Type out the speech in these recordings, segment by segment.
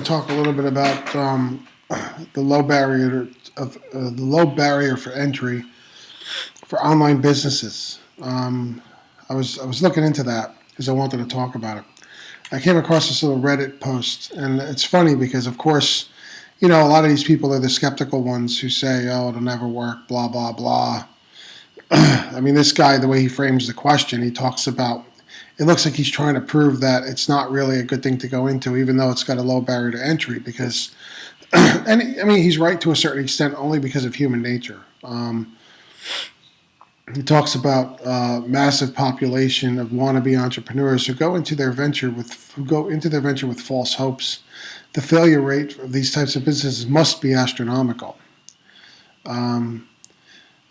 Talk a little bit about the low barrier the low barrier for entry for online businesses. I was looking into that because I wanted to talk about it. I came across this little Reddit post, and it's funny because, of course, a lot of these people are the skeptical ones who say, "Oh, it'll never work," blah blah blah. I mean, this guy, the way he frames the question, he talks about. It looks like he's trying to prove that it's not really a good thing to go into, even though it's got a low barrier to entry, because and I mean, he's right to a certain extent, only because of human nature. He talks about massive population of wannabe entrepreneurs who go into their venture with false hopes. The failure rate of these types of businesses must be astronomical. Um,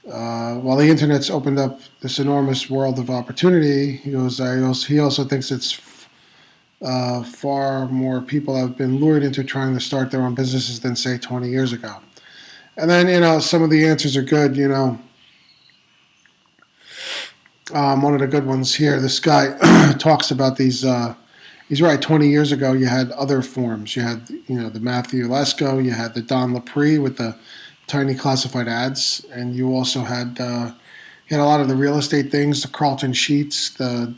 while the internet's opened up this enormous world of opportunity, he also thinks it's far more people have been lured into trying to start their own businesses than, say, 20 years ago. And then, some of the answers are good. One of the good ones here, this guy talks about these. He's right. 20 years ago, you had other forms. You had, the Matthew Lesko. You had the Don Lepre with the tiny classified ads, and you also had you had a lot of the real estate things, the Carlton Sheets, the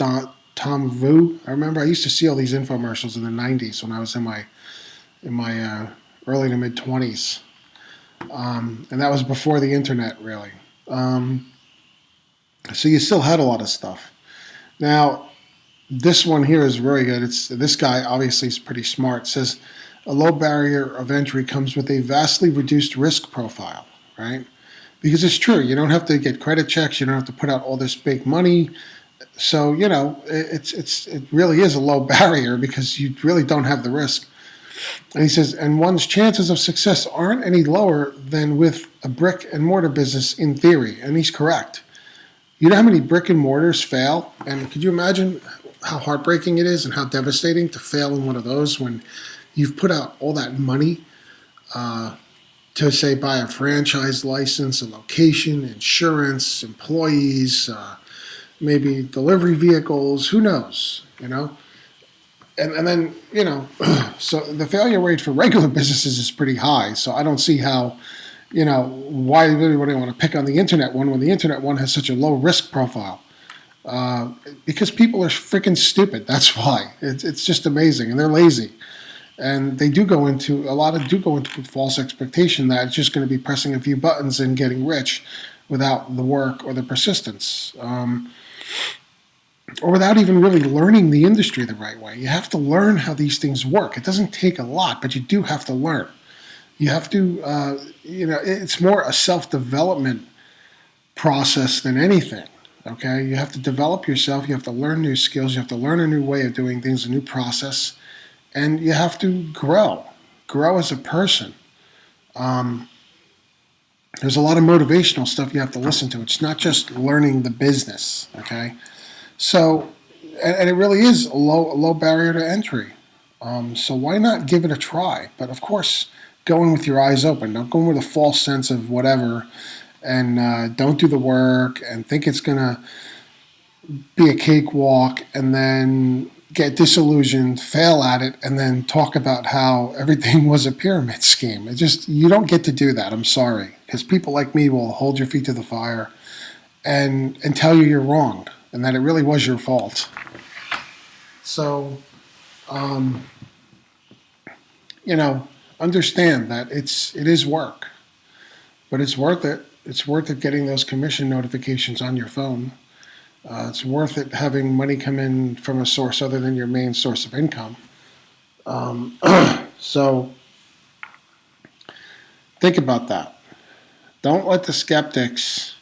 Tom Vu. I remember I used to see all these infomercials in the '90s when I was in my early to mid 20s, and that was before the internet, really. So you still had a lot of stuff. Now, this one here is very good. It's this guy obviously is pretty smart. It says a low barrier of entry comes with a vastly reduced risk profile, right? Because it's true, you don't have to get credit checks, you don't have to put out all this big money. So it really is a low barrier because you really don't have the risk. And he says, and one's chances of success aren't any lower than with a brick and mortar business in theory. And he's correct. You know how many brick and mortars fail? And could you imagine how heartbreaking it is and how devastating to fail in one of those when you've put out all that money uh, to, say, buy a franchise license, a location, insurance, employees, maybe delivery vehicles, who knows, And then, so the failure rate for regular businesses is pretty high. So I don't see how, why really would I want to pick on the internet one when the internet one has such a low risk profile? Because people are freaking stupid. That's why. It's just amazing. And they're lazy. And they do go into, a lot of do go into false expectation that it's just going to be pressing a few buttons and getting rich without the work or the persistence. Or without even really learning the industry the right way. You have to learn how these things work. It doesn't take a lot, but you do have to learn. You have to, it's more a self development process than anything. Okay, you have to develop yourself. You have to learn new skills. You have to learn a new way of doing things, a new process, and you have to grow as a person. Um, there's a lot of motivational stuff you have to listen to. It's not just learning the business. Okay, so and it really is a low barrier to entry. So why not give it a try? But of course, go in with your eyes open. Don't go in with a false sense of whatever, and don't do the work and think it's gonna be a cakewalk, and then get disillusioned, fail at it, and then talk about how everything was a pyramid scheme. It just you don't get to do that. I'm sorry, because people like me will hold your feet to the fire and tell you you're wrong and that it really was your fault. So, um, you know, understand that it is work, but it's worth it. It's worth it getting those commission notifications on your phone. It's worth it having money come in from a source other than your main source of income. Um, so think about that. Don't let the skeptics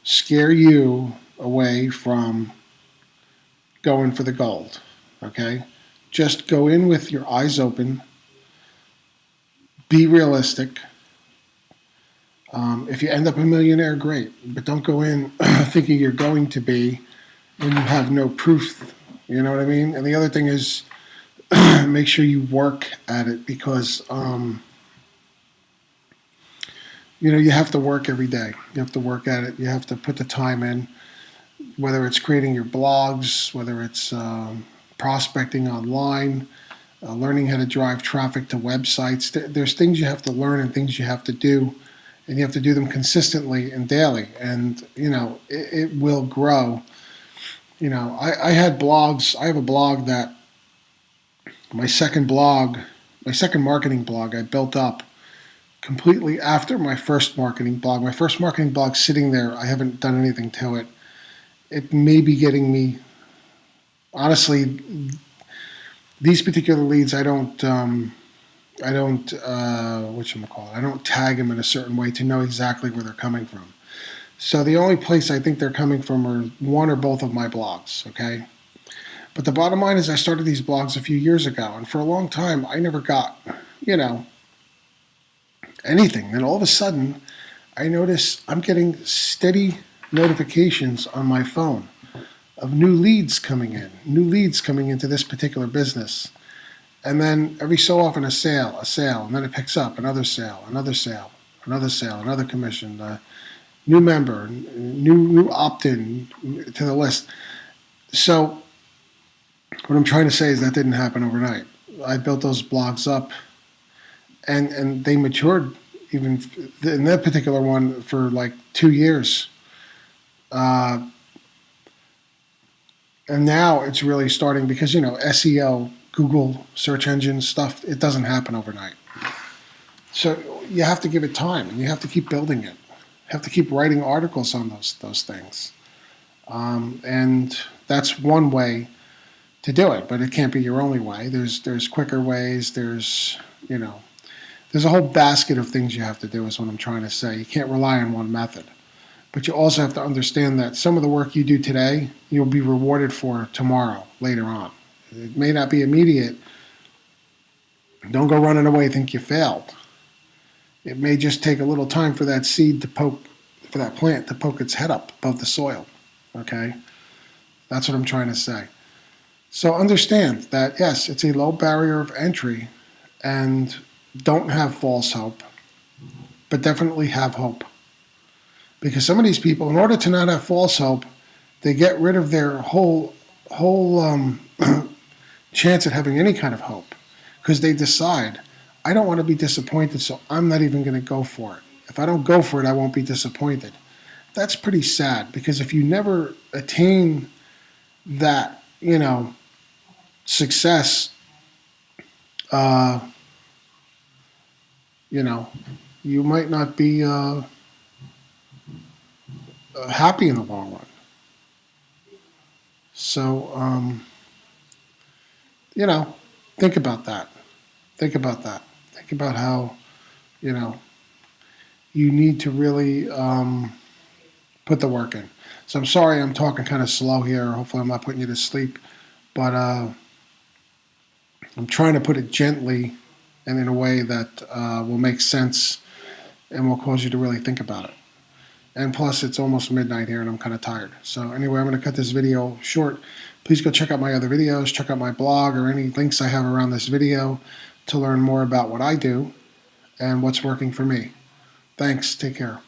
scare you away from going for the gold. Okay? Just go in with your eyes open, be realistic. If you end up a millionaire, great, but don't go in thinking you're going to be when you have no proof. You know what I mean? And the other thing is make sure you work at it because you have to work every day. You have to work at it. You have to put the time in, whether it's creating your blogs, whether it's prospecting online, learning how to drive traffic to websites. There's things you have to learn and things you have to do, and you have to do them consistently and daily. And it will grow. I had blogs. I have a blog that my second blog, my second marketing blog, I built up completely after my first marketing blog. My first marketing blog sitting there, I haven't done anything to it. It may be getting me, honestly, these particular leads. I don't whatchamacallit, I don't tag them in a certain way to know exactly where they're coming from. So the only place I think they're coming from are one or both of my blogs, okay? But the bottom line is I started these blogs a few years ago, and for a long time I never got, anything. Then all of a sudden I notice I'm getting steady notifications on my phone of new leads coming into this particular business. And then every so often a sale, and then it picks up another sale, another commission, new member, new opt-in to the list. So what I'm trying to say is that didn't happen overnight. I built those blogs up, and they matured even in that particular one for like 2 years. And now it's really starting because, SEO, Google search engine stuff, it doesn't happen overnight. So you have to give it time, and you have to keep building it. You have to keep writing articles on those things. And that's one way to do it, but it can't be your only way. There's quicker ways. There's a whole basket of things you have to do is what I'm trying to say. You can't rely on one method. But you also have to understand that some of the work you do today, you'll be rewarded for tomorrow, later on. It may not be immediate. Don't go running away and think you failed. It may just take a little time for that seed to poke, for that plant to poke its head up above the soil. Okay? That's what I'm trying to say. So understand that, yes, it's a low barrier of entry, and don't have false hope, but definitely have hope. Because some of these people, in order to not have false hope, they get rid of their whole chance at having any kind of hope, because they decide, I don't want to be disappointed, so I'm not even going to go for it. If I don't go for it, I won't be disappointed. That's pretty sad, because if you never attain that, success, you might not be happy in the long run. So, think about that. Think about that. Think about how, you need to really put the work in. So I'm sorry I'm talking kind of slow here. Hopefully I'm not putting you to sleep. But I'm trying to put it gently and in a way that will make sense and will cause you to really think about it. And plus, it's almost midnight here, and I'm kind of tired. So anyway, I'm going to cut this video short. Please go check out my other videos, check out my blog, or any links I have around this video to learn more about what I do and what's working for me. Thanks. Take care.